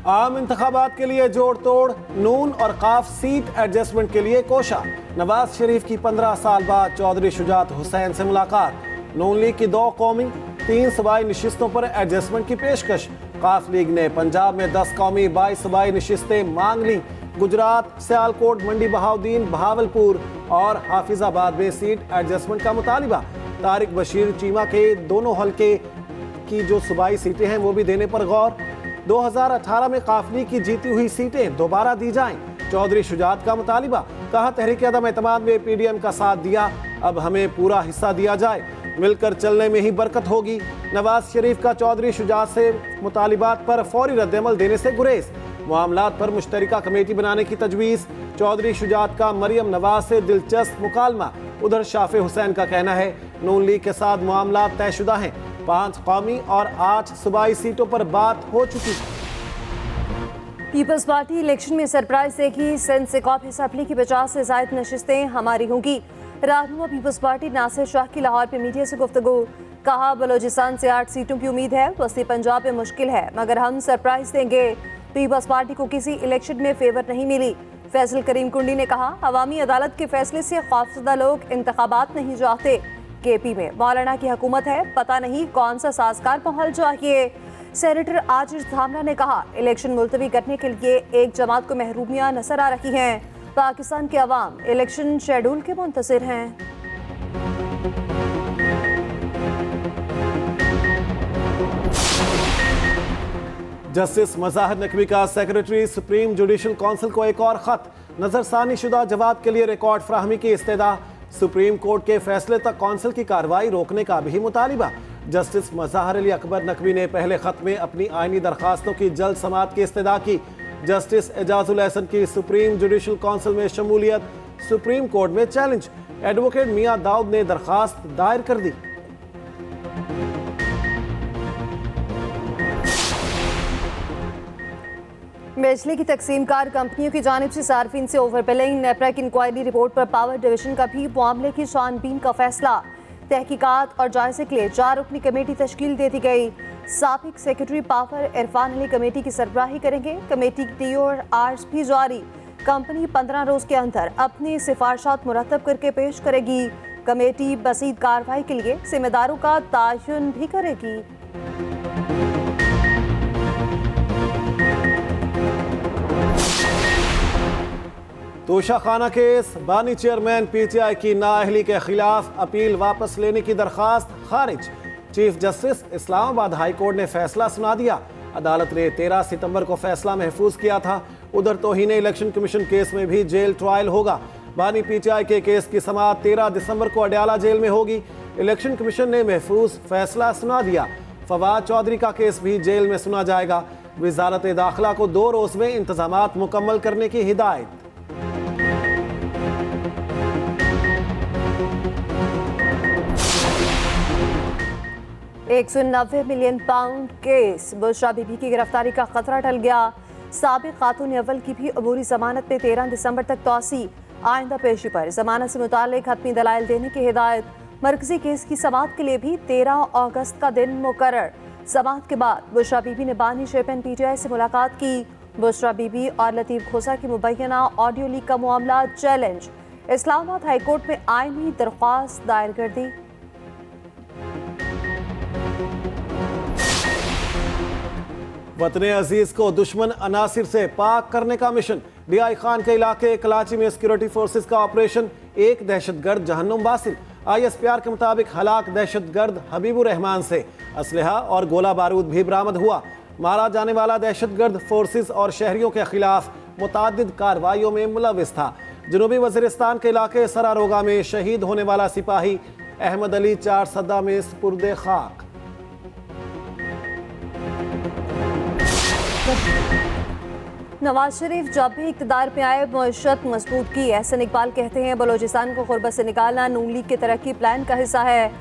आम इंतखाबात के लिए जोड़ तोड़, नून और काफ सीट एडजस्टमेंट के लिए कोशा। नवाज शरीफ की 15 साल बाद चौधरी शुजात हुसैन से मुलाकात। नून लीग की 2 कौमी 3 सूबाई नशिस्तों पर एडजस्टमेंट की पेशकश। काफ लीग ने पंजाब में 10 कौमी 22 सूबाई नशिस्तें मांग ली। गुजरात, सियालकोट, मंडी बहाउद्दीन, बहावलपुर और हाफिजाबाद में सीट एडजस्टमेंट का मुतालिबा। तारिक बशीर चीमा के दोनों हलके की जो सूबाई सीटें हैं वो भी देने पर गौर। 2018 में काफली की जीती हुई सीटें दोबारा दी जाएं। चौधरी शुजात का मुतालिबा, कहा तहरीक अदम एतमाद में पीडीएम का साथ दिया, अब हमें पूरा हिस्सा दिया जाए, मिलकर चलने में ही बरकत होगी। नवाज शरीफ का चौधरी शुजात से मुतालिबात पर फौरी रद्दअमल देने से गुरेज। मामलात पर मुश्तरका कमेटी बनाने की तजवीज़। चौधरी शुजात का मरियम नवाज से दिलचस्प मुकालमा। उधर शाफे हुसैन का कहना है नून लीग के साथ मामलात तयशुदा हैं। 5 कौमी और 8 सूबाई सीटों पर बात हो चुकी। पीपल्स पार्टी इलेक्शन में सरप्राइज देगी। सिंध से कॉप असेंबली की 50 से ज्यादा नशिस्तें हमारी होंगी। रहनुमा पीपल्स पार्टी नासिर शाह की लाहौर पे मीडिया से गुफ्तगू। कहा बलोचिस्तान से 8 सीटों की उम्मीद है, वस्ती पंजाब में मुश्किल है मगर हम सरप्राइज देंगे। पीपल्स पार्टी को किसी इलेक्शन में फेवर नहीं मिली। फैसल करीम कुंडी ने कहा अवामी अदालत के फैसले से खौफजदा लोग इंतखाबात नहीं चाहते। केपी में मौलाना की हुकूमत है, पता नहीं कौन सा साजगार माहौल चाहिए। सेनेटर आजिज धामरा ने कहा इलेक्शन मुलतवी करने के लिए एक जमात को महरूमियां नजर आ रही हैं। पाकिस्तान के अवाम इलेक्शन शेड्यूल के मुंतज़िर हैं। जस्टिस मज़ाहिर नकवी का सेक्रेटरी सुप्रीम जुडिशल काउंसिल को एक और खत। नजरसानी शुदा जवाब के लिए रिकॉर्ड फराहमी की इस्तेदा। सुप्रीम कोर्ट के फैसले तक काउंसिल की कार्रवाई रोकने का भी मुतालिबा। जस्टिस मज़ाहिर अली अकबर नकवी ने पहले खत में अपनी आइनी दरखास्तों की जल्द समाअत की इस्तेदा की। जस्टिस एजाजुल एहसन की सुप्रीम जुडिशल काउंसिल में शमूलियत सुप्रीम कोर्ट में चैलेंज। एडवोकेट मियां दाऊद ने दरखास्त दायर कर दी। बिजली की तकसीमकार कंपनियों की जानिब से सार्फिन से ओवर बिलिंग। नेपरा की इंक्वायरी रिपोर्ट पर पावर डिवीजन का भी मामले की छानबीन का फैसला। तहकीकात और जायजे के लिए 4 रुकनी कमेटी तश्कील दे दी गई। साबिक secretary power Irfan Ali committee की सरबराही करेंगे। कमेटी की TORs भी जारी। कंपनी 15 रोज के अंदर अपनी सिफारिशात मुरतब करके पेश करेगी। कमेटी मज़ीद कार्रवाई के लिए जिम्मेदारों का तयन भी करेगी। तोशा खाना केस, बानी चेयरमैन PTI की नाअहली के खिलाफ अपील वापस लेने की दरखास्त खारिज। Chief justice Islamabad high court ने फैसला सुना दिया। अदालत ने 13 सितंबर को फैसला महफूज किया था। उधर तौहीन इलेक्शन कमीशन केस में भी जेल ट्रायल होगा। बानी PTI के केस की समाअत 13 दिसंबर को अडयाला जेल में होगी। इलेक्शन कमीशन ने महफूज फैसला सुना दिया। फवाद चौधरी का केस भी जेल में सुना जाएगा। वजारत दाखिला को 2 रोज में इंतजामात मुकम्मल करने की हिदायत। 190 million pound case. Bushra Bibi की गिरफ्तारी का खतरा टल गया। साबिक खातून अव्वल की भी अबूरी जमानत में 13 दिसंबर तक तौसी। आइंदा पेशी पर जमानत से मुतालिक हतमी दलाइल देने की हिदायत। मरकजी केस की समाअत के लिए भी 13 अगस्त का दिन मुकर्रर। समाअत के बाद बुशरा बीबी ने बानी चेयरमैन PTI से मुलाकात की। बुशरा बीबी और लतीफ खोसा की मुबैना ऑडियो लीक का मामला चैलेंज। इस्लामाबाद हाई कोर्ट में आईनी दरख्वास्त दायर कर दी। वतन अजीज को दुश्मन अनासिर से पाक करने का मिशन। DI खान के इलाके कराची में सिक्योरिटी फोर्सेस का ऑपरेशन। एक दहशतगर्द जहन्नुम बासिल। ISPR के मुताबिक हलाक दहशतगर्द हबीबुर रहमान से असलहा और गोला बारूद भी बरामद हुआ। मारा जाने वाला दहशतगर्द फोर्सेस और शहरियों के खिलाफ मुतादिद कार्रवाइयों में मुलविस था। जनूबी वजीरिस्तान के इलाके सरारोगा में शहीद होने वाला सिपाही अहमद अली 4 सदा में सुपुर्दे खाक। नवाज शरीफ जब भी इक़्तिदार में आए मईशत मजबूत की। एहसन इकबाल कहते हैं बलोचिस्तान को गुर्बत से निकालना नून लीग के तरक्की प्लान का हिस्सा है।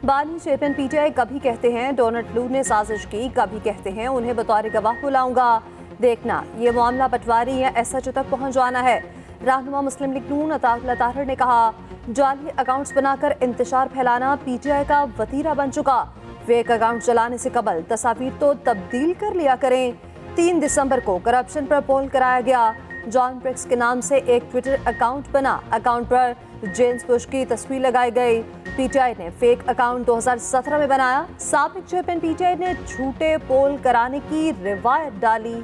बानी चेयरमैन PTI कभी कहते हैं डोनाल्ड लू ने साजिश की, कभी कहते हैं उन्हें बतौर गवाह बुलाऊंगा। देखना ये मामला पटवारी या SHO तक पहुँच जाना है। रहनुमा मुस्लिम लीग नून अताउल्लाह ताहिर ने कहा जाली अकाउंट्स बनाकर इंतशार फैलाना PTI का वतीरा बन चुका। फेक अकाउंट चलाने से कबल तस्वीर तो तब्दील कर लिया करें। 3 दिसंबर को करप्शन पर पोल कराया गया। जॉन ब्रिक्स के नाम से एक ट्विटर अकाउंट बना। अकाउंट पर जेम्स बुश की तस्वीर लगाई गई। पीटीआई ने फेक अकाउंट 2017 में बनाया। साबिक चेयरमैन पीटीआई ने झूठे पोल कराने की रिवायत डाली।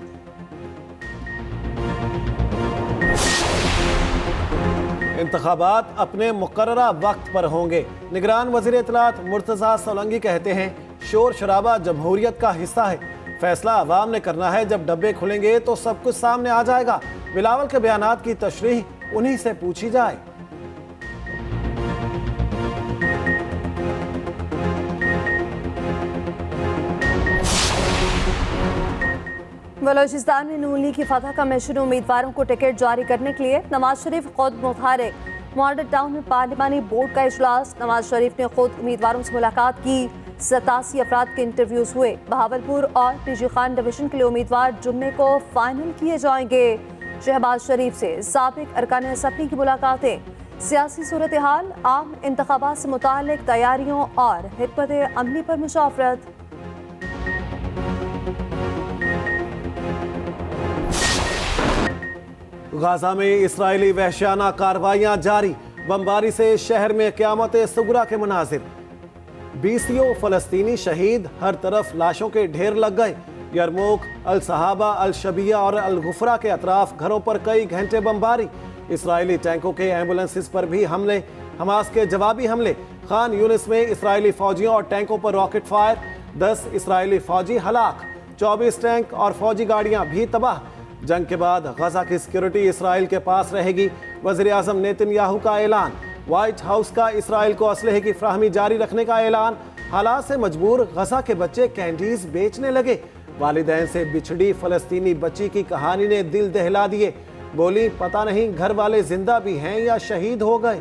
इंतखाबात अपने मुकर्ररा वक्त पर होंगे। निगरान वज़ीर इत्तलात मुर्तज़ा सोलंकी कहते हैं, शोर शराबा जमहूरियत का हिस्सा है। फैसला अवाम ने करना है। जब डब्बे खुलेंगे तो सब कुछ सामने आ जाएगा। बिलावल के बयानात की तशरीह उन्हीं से पूछी जाए। बलोचिस्तान में नून लीग की फतह का मिशन उम्मीदवारों को टिकट जारी करने के लिए नवाज शरीफ खुद मुतहरिक। मॉडल टाउन में पार्लिमानी बोर्ड का इजलास। नवाज शरीफ ने खुद उम्मीदवारों से मुलाकात की। 87 अफराद के इंटरव्यूज हुए। बहावलपुर और टीजी खान डिवीजन के लिए उम्मीदवार जुम्मे को फाइनल किए जाएंगे। शहबाज शरीफ से साबिक अरकान असम्बली की मुलाकातें। सियासी सूरत हाल, आम इंतखाबात से मुताल्लिक तैयारियों और हिकमत अमली पर मुशावरत। गाजा में इस्राएली वहशियाना कार्रवाइयां जारी। बमबारी से शहर में क़यामत सुगरा के मनाजिर। 20 फलस्तीनी शहीद। हर तरफ लाशों के ढेर लग गए। यरमूक, अल सहाबा, अल शबिया और अल गुफरा के अतराफ घरों पर कई घंटे बमबारी। इस्राएली टैंकों के एम्बुलेंसेस पर भी हमले। हमास के जवाबी हमले। खान यूनिस में इस्राएली फौजियों और टैंकों पर रॉकेट फायर। 10 इस्राएली फौजी हलाक। 24 टैंक और फौजी गाड़ियां भी तबाह। जंग के बाद गजा की सिक्योरिटी इसराइल के पास रहेगी। वज़ीर आज़म नेतन्याहू का ऐलान। व्हाइट हाउस का इसराइल को असलहे की फ्राहमी जारी रखने का ऐलान। हालात से मजबूर गजा के बच्चे कैंडीज बेचने लगे। वालिदैन से बिछड़ी फलस्तीनी बच्ची की कहानी ने दिल दहला दिए। बोली, पता नहीं घर वाले जिंदा भी हैं या शहीद हो गए।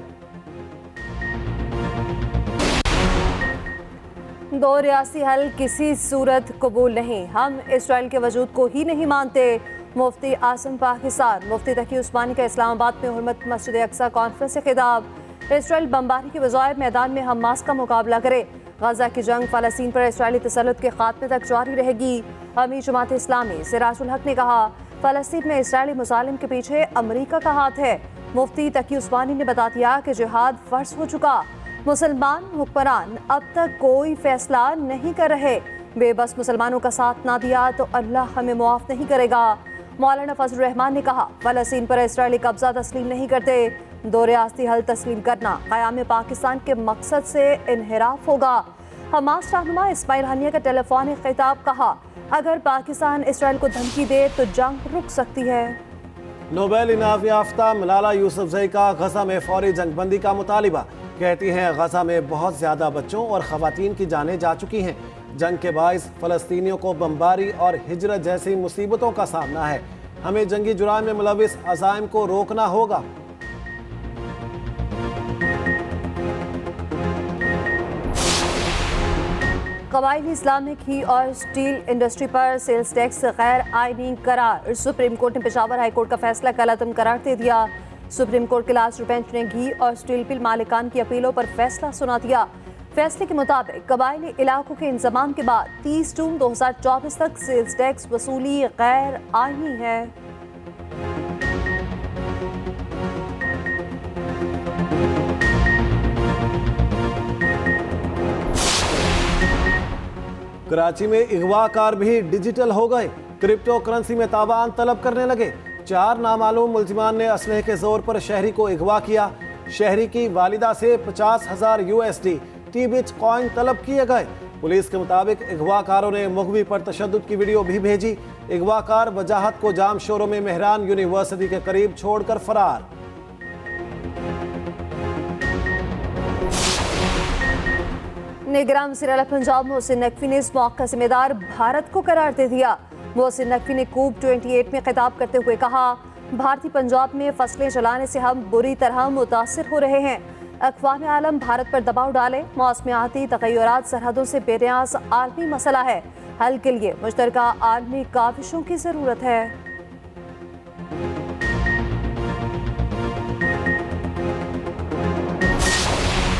2 रियासी हल किसी सूरत कबूल नहीं। हम इसराइल के वजूद को ही नहीं मानते। मुफ्ती आसिम पाकिस्तान। मुफ्ती तकी उस्मानी का इस्लामाबाद में हुर्मत मस्जिद अक्सा कॉन्फ्रेंस से खिताब। इसराइल बमबारी के बजाय मैदान में हमास का मुकाबला करे। गजा की जंग फ़लस्तीन पर इसराइली तसल्लुत के खात्मे तक जारी रहेगी। अमीर जमात इस्लामी सिराजुल हक ने कहा, फ़लस्तीन में इसराइली मुजालिम के पीछे अमरीका का हाथ है। मुफ्ती तकी उस्मानी ने बता दिया कि जिहाद फर्ज हो चुका। मुसलमान हुक्मरान अब तक कोई फैसला नहीं कर रहे। बेबस मुसलमानों का साथ ना दिया तो अल्लाह हमें मुआफ नहीं करेगा। मौलाना फजल रहमान ने कहा, फ़लस्तीन पर इसराइली कब्जा तस्लीम नहीं करते। 2 रियासती हल तस्लीम करना क़याम पाकिस्तान के मकसद से इन्हिराफ होगा। हमास रहनुमा इस्माइल हनिया का टेलीफोनिक खिताब। कहा, अगर पाकिस्तान इसराइल को धमकी दे तो जंग रुक सकती है। नोबेल इनाम याफ्ता मलाला यूसुफजई का गजा में फौरी जंगबंदी का मुतालिबा। कहती हैं, गजा में बहुत ज़्यादा बच्चों और ख़वातीन की जानें जा चुकी हैं। जंग के बाइस फ़लस्तीनियों को बमबारी और हिजरत जैसी मुसीबतों का सामना है। हमें जंगी जुराम में मुलविस अज़ाइम को रोकना होगा। कबायली इस्लामिक घी और स्टील इंडस्ट्री पर सेल्स टैक्स गैर आईनी करार। सुप्रीम कोर्ट ने पेशावर हाई कोर्ट का फैसला कलअदम करार दे दिया। सुप्रीम कोर्ट के लास्ट बेंच ने घी और स्टील मिल मालिकान की अपीलों पर फैसला सुना दिया। फैसले के मुताबिक कबायली इलाकों के इंतजाम के बाद 30 जून 2024 तक सेल्स टैक्स वसूली गैर आईनी है। कराची में अगवाकार भी डिजिटल हो गए। क्रिप्टो करेंसी में तावान तलब करने लगे। 4 नामालूम मुल्जिमान ने असलहे के जोर पर शहरी को अगवा किया। शहरी की वालिदा से 50,000 USD टी-बिट कॉइन तलब किए गए। पुलिस के मुताबिक अगवाकारों ने मुगवी पर तशद्दुद की वीडियो भी भेजी। अगवाकार वजाहत को जाम शोरों में मेहरान यूनिवर्सिटी के करीब छोड़कर फरार। निगरान वज़ीर आला पंजाब मोहसिन नकवी ने इस मौके का जिम्मेदार भारत को करार दे दिया। मोहसिन नकवी ने कूप 28 में खिताब करते हुए कहा, भारतीय पंजाब में फसलें जलाने से हम बुरी तरह मुतासिर हो रहे हैं। अक़वाम आलम भारत पर दबाव डाले। मौसमियाती तग़य्युरात सरहदों से बेनियाज आलमी मसला है। हल के लिए मुश्तरका आलमी काविशों की ज़रूरत है।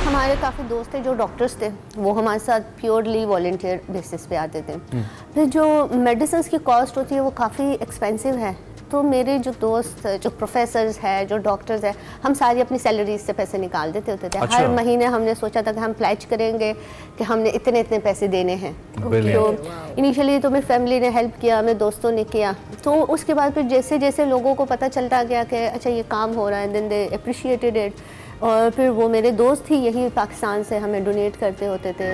हमारे हमारे काफ़ी दोस्त थे जो डॉक्टर्स थे, वो हमारे साथ प्योरली वॉलंटियर बेसिस पे आते थे। फिर जो मेडिसिन की कॉस्ट होती है वो काफ़ी एक्सपेंसिव है, तो मेरे जो दोस्त जो प्रोफेसर्स हैं, जो डॉक्टर्स हैं, हम सारी अपनी सैलरीज से पैसे निकाल देते होते थे। अच्छा। हर महीने हमने सोचा था कि हम प्लेज करेंगे कि हमने इतने इतने पैसे देने हैं। तो इनिशियली तो मेरी फैमिली ने हेल्प किया, मेरे दोस्तों ने किया, तो उसके बाद फिर जैसे जैसे लोगों को पता चलता गया कि अच्छा ये काम हो रहा है, देन दे अप्रिशिएटेड इट, और फिर वो मेरे दोस्त ही यही पाकिस्तान से हमें डोनेट करते होते थे।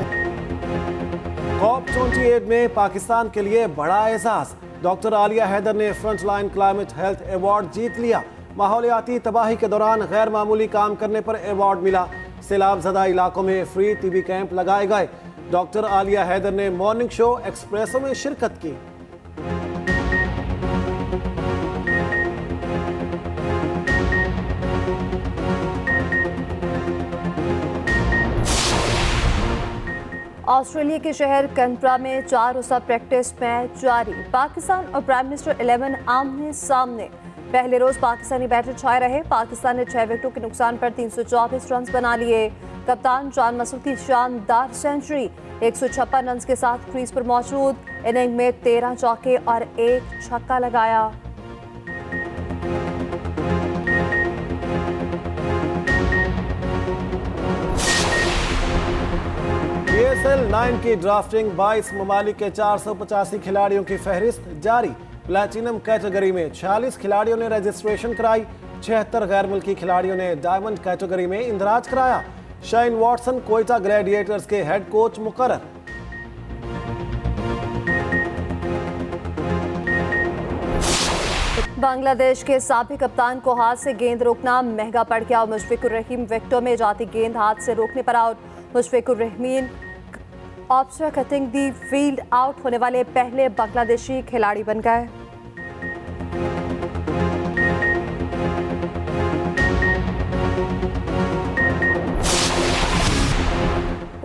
COP28 में पाकिस्तान के लिए बड़ा एजाज, डॉक्टर आलिया हैदर ने फ्रंटलाइन क्लाइमेट हेल्थ अवार्ड जीत लिया। माहौलियाती तबाही के दौरान गैर मामूली काम करने पर अवार्ड मिला। सैलाब ज़दा इलाकों में फ्री टीबी कैंप लगाए गए। डॉक्टर आलिया हैदर ने मॉर्निंग शो एक्सप्रेसो में शिरकत की। ऑस्ट्रेलिया के शहर कैनबरा में 4 रोज़ा प्रैक्टिस मैच जारी। पाकिस्तान और प्राइम मिनिस्टर 11 आमने सामने। पहले रोज पाकिस्तानी बैटर छाए रहे। पाकिस्तान ने 6 विकेटों के नुकसान पर 324 रन बना लिए। कप्तान जान मसूद की शानदार सेंचुरी, 156 रन के साथ क्रीज पर मौजूद। इनिंग में 13 चौके और 1 छक्का लगाया। PSL 9 की ड्राफ्टिंग 22 ममालिक के 485 खिलाड़ियों की फहरिस्त जारी। प्लैटिनम कैटेगरी में 46 खिलाड़ियों ने रजिस्ट्रेशन कराई। 76 गैर मुल्की खिलाड़ियों ने डायमंड कैटेगरी में इंदराज कराया। शाइन वॉटसन कोयटा ग्लैडिएटर्स के हेड कोच मुकर्रर। बांग्लादेश के साबिक कप्तान को हाथ से गेंद रोकना महंगा पड़ गया। मुशफिकुर रहीम विकेटों में जाती गेंद हाथ से रोकने पर आउट। मुशफिकुर रहमीन ऑप्शनल कटिंग दी फील्ड आउट होने वाले पहले बांग्लादेशी खिलाड़ी बन गए।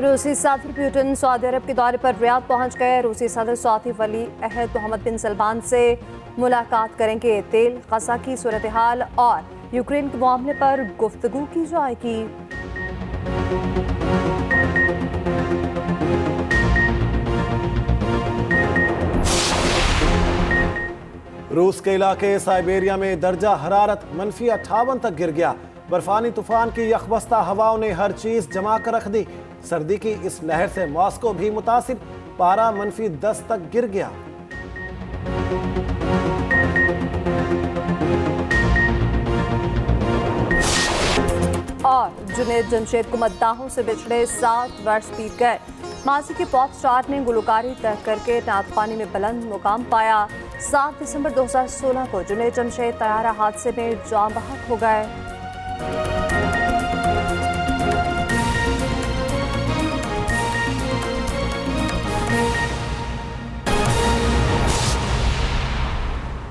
रूसी सदर पुतिन सऊदी अरब के दौरे पर रियाद पहुंच गए। रूसी सदर सऊदी वली अहद मोहम्मद बिन सलमान से मुलाकात करेंगे। तेल गजा की सूरत हाल और यूक्रेन के मामले पर गुफ्तगू की जाएगी। रूस के इलाके साइबेरिया में दर्जा हरारत -58 तक गिर गया। बर्फानी तूफान की यखबस्ता हवाओं ने हर चीज जमा कर रख दी। सर्दी की इस लहर से मॉस्को भी मुतासिर, पारा -10 तक गिर गया। और जुनैद जमशेद को मद्दाहों से बिछड़े 7 वर्ष बीत गए। माजी के पॉप स्टार ने गुलकारी तय करके नागपानी में बुलंद मुकाम पाया। 7 दिसंबर 2016 को जुनैद जमशेद तैयारा हादसे में जाँ बहक हो गए।